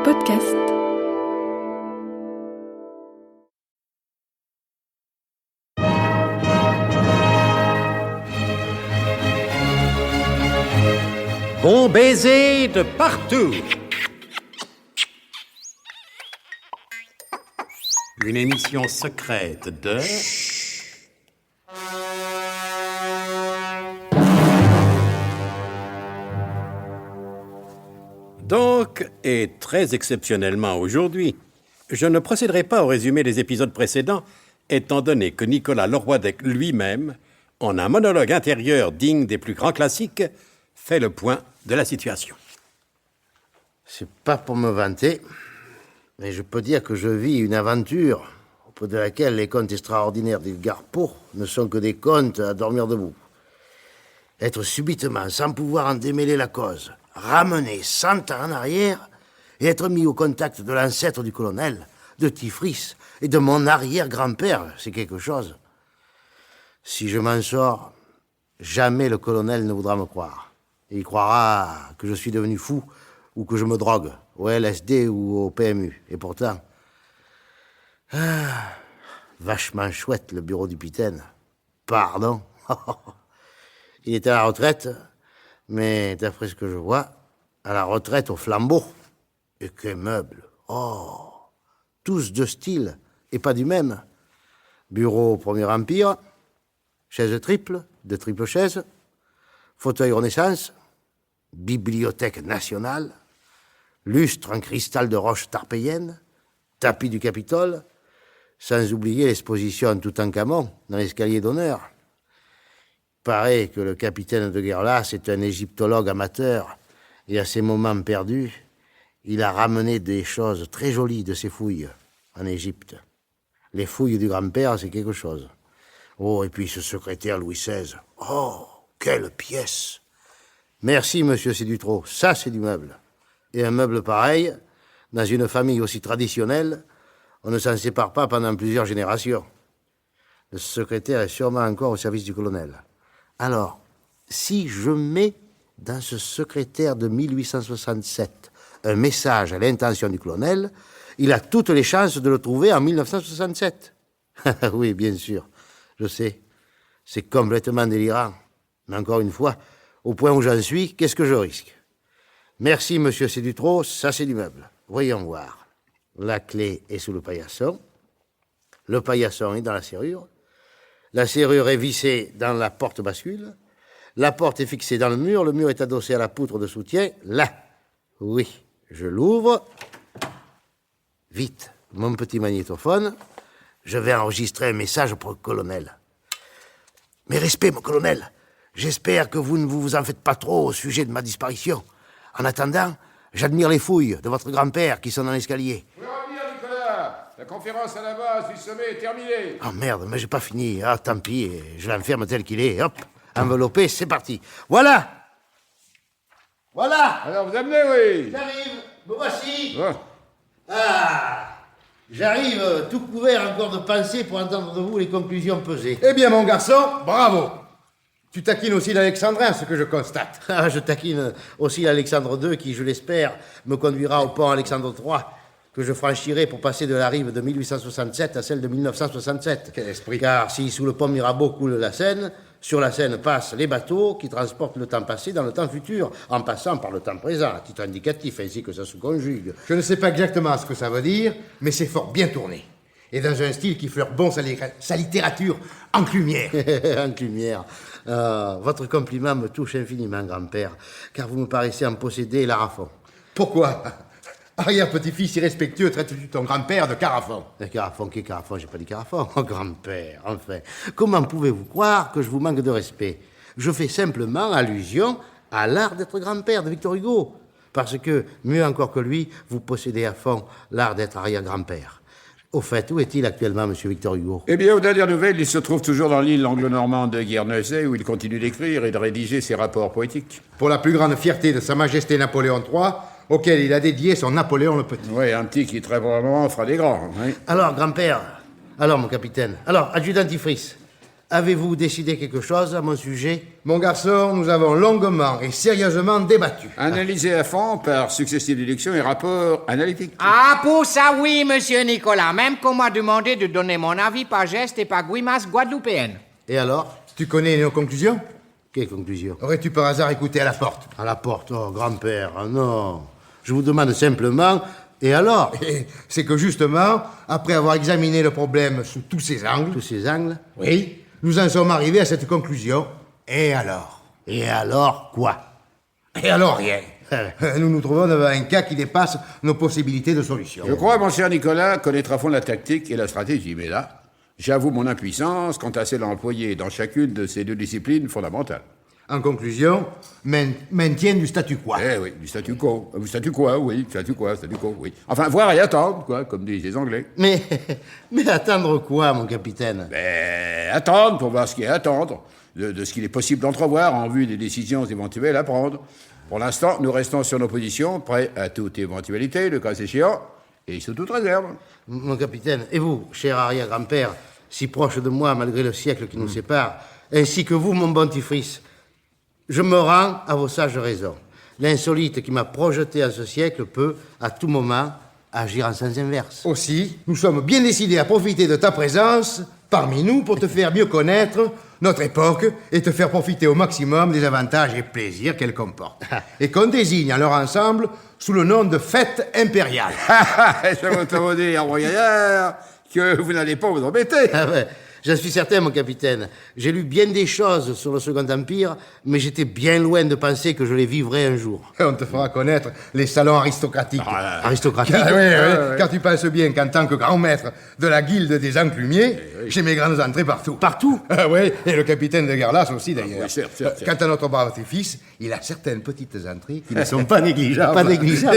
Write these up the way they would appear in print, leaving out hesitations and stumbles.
podcast. Bon baiser de partout. Une émission secrète de... Donc, et très exceptionnellement aujourd'hui, je ne procéderai pas au résumé des épisodes précédents, étant donné que Nicolas Leroydec lui-même, en un monologue intérieur digne des plus grands classiques, fait le point de la situation. C'est pas pour me vanter, mais je peux dire que je vis une aventure au cours de laquelle les contes extraordinaires d'Edgar Poe ne sont que des contes à dormir debout. Être subitement, sans pouvoir en démêler la cause, ramené 100 ans en arrière et être mis au contact de l'ancêtre du colonel, de Tifris et de mon arrière-grand-père, c'est quelque chose. Si je m'en sors, jamais le colonel ne voudra me croire. Il croira que je suis devenu fou ou que je me drogue, au LSD ou au PMU. Et pourtant, vachement chouette le bureau du Pitaine. Pardon. Il est à la retraite, mais d'après ce que je vois, à la retraite au flambeau. Et quels meubles. Oh, tous de style et pas du même. Bureau Premier Empire, chaise triple, de triple chaise, fauteuil Renaissance, bibliothèque nationale, lustre en cristal de roche tarpéienne, tapis du Capitole, sans oublier l'exposition Toutankhamon dans l'escalier d'honneur. Il paraît que le capitaine de Guerlas est un égyptologue amateur et à ses moments perdus, il a ramené des choses très jolies de ses fouilles en Égypte. Les fouilles du grand-père, c'est quelque chose. Oh, et puis ce secrétaire Louis XVI. Oh, quelle pièce! Merci, monsieur Sédutreau. Ça, c'est du meuble. Et un meuble pareil, dans une famille aussi traditionnelle, on ne s'en sépare pas pendant plusieurs générations. Le secrétaire est sûrement encore au service du colonel. Alors, si je mets dans ce secrétaire de 1867 un message à l'intention du colonel, il a toutes les chances de le trouver en 1967. Oui, bien sûr, je sais. C'est complètement délirant. Mais encore une fois, au point où j'en suis, qu'est-ce que je risque? Merci, monsieur Sédutreau, ça c'est du meuble. Voyons voir. La clé est sous le paillasson. Le paillasson est dans la serrure. La serrure est vissée dans la porte bascule. La porte est fixée dans le mur est adossé à la poutre de soutien, là. Oui, je l'ouvre. Vite, mon petit magnétophone. Je vais enregistrer un message pour le colonel. Mes respects, mon colonel. J'espère que vous ne vous en faites pas trop au sujet de ma disparition. En attendant, j'admire les fouilles de votre grand-père qui sont dans l'escalier. Vous revenir, Nicolas. La conférence à la base du sommet est terminée. Oh merde, mais j'ai pas fini. Ah, tant pis, je l'enferme tel qu'il est. Hop, enveloppé, c'est parti. Voilà. Alors, vous amenez, oui. J'arrive, me voici. Oh. Ah, j'arrive tout couvert encore de pensées pour entendre de vous les conclusions pesées. Eh bien, mon garçon, bravo. Tu taquines aussi l'Alexandrin, ce que je constate. Ah, je taquine aussi Alexandre II qui, je l'espère, me conduira au pont Alexandre III, que je franchirai pour passer de la rive de 1867 à celle de 1967. Quel esprit. Car si sous le pont Mirabeau coule la Seine, sur la Seine passent les bateaux qui transportent le temps passé dans le temps futur, en passant par le temps présent, à titre indicatif, ainsi que ça se conjugue. Je ne sais pas exactement ce que ça veut dire, mais c'est fort bien tourné. Et dans un style qui fleure bon sa littérature en lumière. En lumière. Votre compliment me touche infiniment, grand-père, car vous me paraissez en posséder l'art à fond. Pourquoi? Arrière-petit-fils irrespectueux, traites-tu ton grand-père de carafon? Carafon, qu'est carafon? J'ai pas dit carafon. Oh, grand-père, enfin. Comment pouvez-vous croire que je vous manque de respect? Je fais simplement allusion à l'art d'être grand-père de Victor Hugo. Parce que, mieux encore que lui, vous possédez à fond l'art d'être arrière-grand-père. Au fait, où est-il actuellement, monsieur Victor Hugo? Eh bien, aux dernières nouvelles, il se trouve toujours dans l'île anglo-normande de Guernesey, où il continue d'écrire et de rédiger ses rapports poétiques. Pour la plus grande fierté de Sa Majesté Napoléon III, auquel il a dédié son Napoléon le Petit. Oui, un petit qui très probablement fera des grands. Oui. Alors, grand-père. Alors, mon capitaine. Alors, adjudant Tifris. Avez-vous décidé quelque chose à mon sujet? Mon garçon, nous avons longuement et sérieusement débattu. Analysé à fond par successives déductions et rapports analytiques. Ah, pour ça, oui, monsieur Nicolas. Même qu'on m'a demandé de donner mon avis par geste et par grimace guadeloupéenne. Et alors? Tu connais nos conclusions? Quelle conclusion? Aurais-tu par hasard écouté à la porte? À la porte, oh, grand-père, ah non. Je vous demande simplement, et alors? Et c'est que justement, après avoir examiné le problème sous tous ses angles... Tous ces angles? Oui, nous en sommes arrivés à cette conclusion. Et alors? Et alors, quoi? Et alors rien. Nous nous trouvons devant un cas qui dépasse nos possibilités de solution. Je crois, mon cher Nicolas, connaître à fond la tactique et la stratégie, mais là, j'avoue mon impuissance quant à celle employée dans chacune de ces deux disciplines fondamentales. En conclusion, maintien du statu quo. Eh oui, du statu quo. Statu quo, oui. Statu quo, oui. Enfin, voir et attendre, quoi, comme disent les Anglais. Mais attendre quoi, mon capitaine? Ben, attendre pour voir ce qu'il y a à attendre, de ce qu'il est possible d'entrevoir en vue des décisions éventuelles à prendre. Pour l'instant, nous restons sur nos positions, prêts à toute éventualité, le cas échéant, et sous toute réserve. Mon capitaine, et vous, cher arrière-grand-père, si proche de moi malgré le siècle qui nous sépare, ainsi que vous, mon bon petit-fils, je me rends à vos sages raisons. L'insolite qui m'a projeté en ce siècle peut, à tout moment, agir en sens inverse. Aussi, nous sommes bien décidés à profiter de ta présence parmi nous pour te faire mieux connaître notre époque et te faire profiter au maximum des avantages et plaisirs qu'elle comporte. Et qu'on désigne en leur ensemble sous le nom de fête impériale. Je veux te dire, voyageur, que vous n'allez pas vous embêter. Ah ouais, j'en suis certain, mon capitaine. J'ai lu bien des choses sur le Second Empire, mais j'étais bien loin de penser que je les vivrais un jour. On te fera connaître les salons aristocratiques. Aristocratique? Ah oui, car tu penses bien qu'en tant que grand maître de la guilde des enclumiers, j'ai mes grandes entrées partout. Partout? Ah oui, et le capitaine de Garlas aussi d'ailleurs. oui, certes. Quant à notre brave petit-fils, il a certaines petites entrées qui ne sont pas négligeables. Pas négligeables.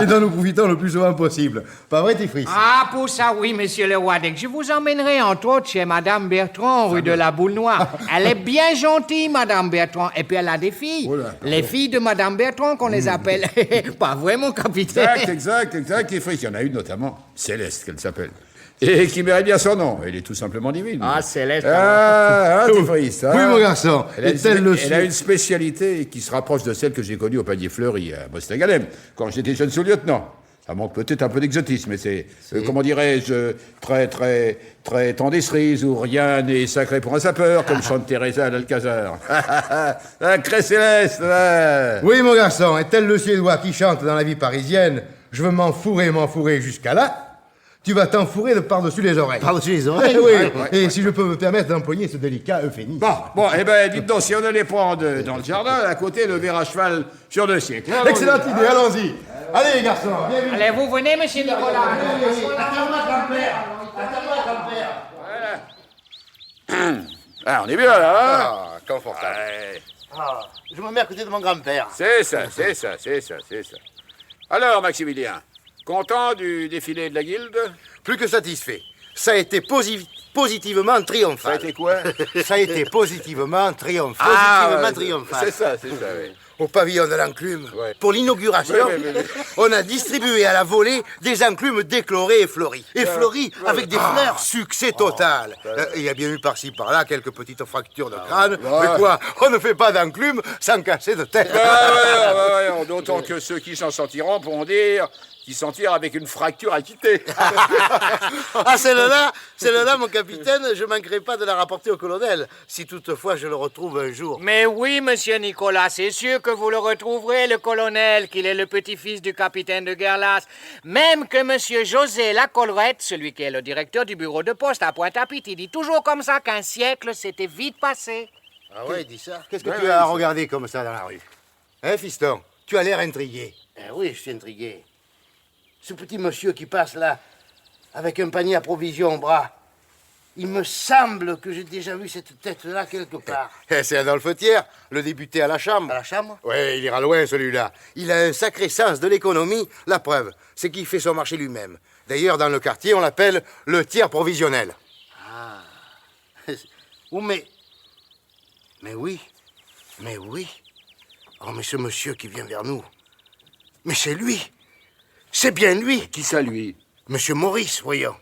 Et dont nous profitons le plus souvent possible. Pas vrai, petit fils? Ah, pour ça, oui, monsieur le roi. Dès que je vous emmènerai, entre autres, chez Madame Bertrand, rue de la Boule Noire. Elle est bien gentille, Madame Bertrand. Et puis elle a des filles. Oh là. Les filles de Madame Bertrand, qu'on les appelle. Pas vrai, mon capitaine? Exact. Et Fritz, il y en a une notamment, Céleste, qu'elle s'appelle. Et qui mérite bien son nom. Elle est tout simplement divine. Ah, Céleste. Fritz. Oui, mon garçon. Elle a une spécialité qui se rapproche de celle que j'ai connue au panier fleuri à Mostaganem, quand j'étais jeune sous-lieutenant. Ça manque peut-être un peu d'exotisme, mais c'est comment dirais-je, très tendestrise, où rien n'est sacré pour un sapeur, comme chante Teresa d'Alcazar. Sacré Céleste, là. Oui, mon garçon, et tel le Suédois qui chante dans la vie parisienne, je veux m'enfourrer jusqu'à là, tu vas t'enfourrer de par-dessus les oreilles. Par-dessus les oreilles? Oui, et si je peux me permettre d'employer ce délicat euphémisme. Bon, eh ben, dites donc, si on allait prendre dans le jardin, à côté, le verre à cheval sur 2 siècles. Excellente idée, allons-y. Allez, les garçons, bienvenue. Allez, vous venez, monsieur Nicolas. Attends-moi, grand-père. Attends-moi, grand-père. Ah, on est bien, là, hein? Ah, confortable. Ouais. Ah, je me mets à côté de mon grand-père. C'est ça. Alors, Maximilien, content du défilé de la guilde? Plus que satisfait. Ça a été positivement triomphal. Ça a été quoi? Ça a été positivement triomphal. C'est ça, oui. Au pavillon de l'enclume, Ouais. pour l'inauguration, on a distribué à la volée des enclumes décolorées et fleuries. Et fleuries avec des fleurs, succès total. Il y a bien eu par-ci par-là quelques petites fractures de crâne. Mais quoi, on ne fait pas d'enclume sans casser de tête. Ouais, d'autant que ceux qui s'en sortiront pourront dire qu'ils s'en tirent avec une fracture acquittée. Ah, celle-là, mon capitaine, je manquerai pas de la rapporter au colonel, si toutefois je le retrouve un jour. Mais oui, monsieur Nicolas, c'est sûr que vous le retrouverez, le colonel, qu'il est le petit-fils du capitaine de Guerlas. Même que monsieur José Lacollerette, celui qui est le directeur du bureau de poste à Pointe-à-Pitre, dit toujours comme ça qu'un siècle s'était vite passé. Ah ouais, il dit ça? Qu'est-ce que tu as à regarder comme ça dans la rue? Hein, fiston? Tu as l'air intrigué. Oui, je suis intrigué. Ce petit monsieur qui passe là, avec un panier à provisions au bras, il me semble que j'ai déjà vu cette tête-là quelque part. C'est Adolphe Thiers, le député à la Chambre. À la chambre? Oui, il ira loin, celui-là. Il a un sacré sens de l'économie. La preuve, c'est qu'il fait son marché lui-même. D'ailleurs, dans le quartier, on l'appelle le tiers provisionnel. Oh, mais oui. Oh, mais ce monsieur qui vient vers nous, mais c'est lui. C'est bien lui. Qui ça, lui? Monsieur Maurice, voyons.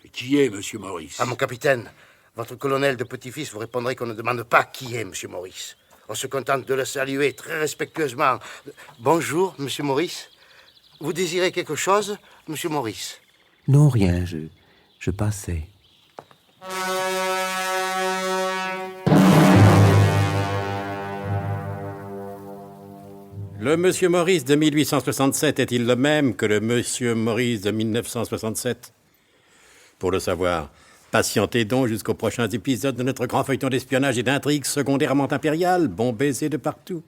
Et qui est, monsieur Maurice? Ah, mon capitaine, Votre colonel de petit-fils vous répondrait qu'on ne demande pas qui est Monsieur Maurice. On se contente de le saluer très respectueusement. Bonjour, Monsieur Maurice. Vous désirez quelque chose, Monsieur Maurice? Non, rien, je passais. Le Monsieur Maurice de 1867 est-il le même que le Monsieur Maurice de 1967? Pour le savoir, patientez donc jusqu'aux prochains épisodes de notre grand feuilleton d'espionnage et d'intrigue secondairement impérial. Bon baiser de partout.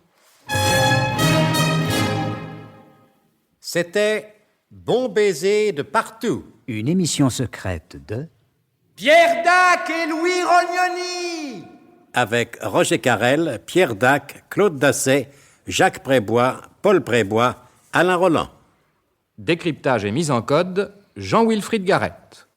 C'était Bon baiser de partout. Une émission secrète de... Pierre Dac et Louis Rognoni. Avec Roger Carrel, Pierre Dac, Claude Dasset, Jacques Prébois, Paul Prébois, Alain Roland. Décryptage et mise en code, Jean-Wilfried Garrett.